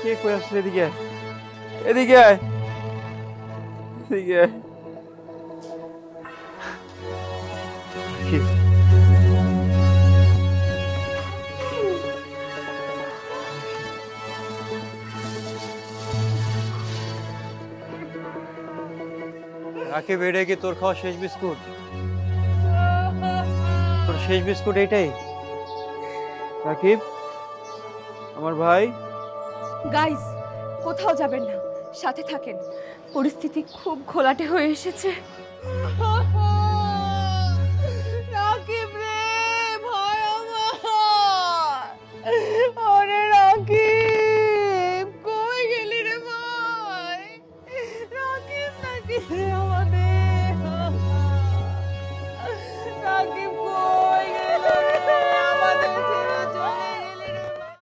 কে কই আসছে? এদিকে এদিকে আয়, এদিকে আয়। কি? রাকিব, এটা কি তোর খাওয়া শেষ বিস্কুট? তোর শেষ বিস্কুট এইটাই? রাকিব, আমার ভাই। গাইস, কোথাও যাবেন না, সাথে থাকেন। পরিস্থিতি খুব ঘোলাটে হয়ে এসেছে।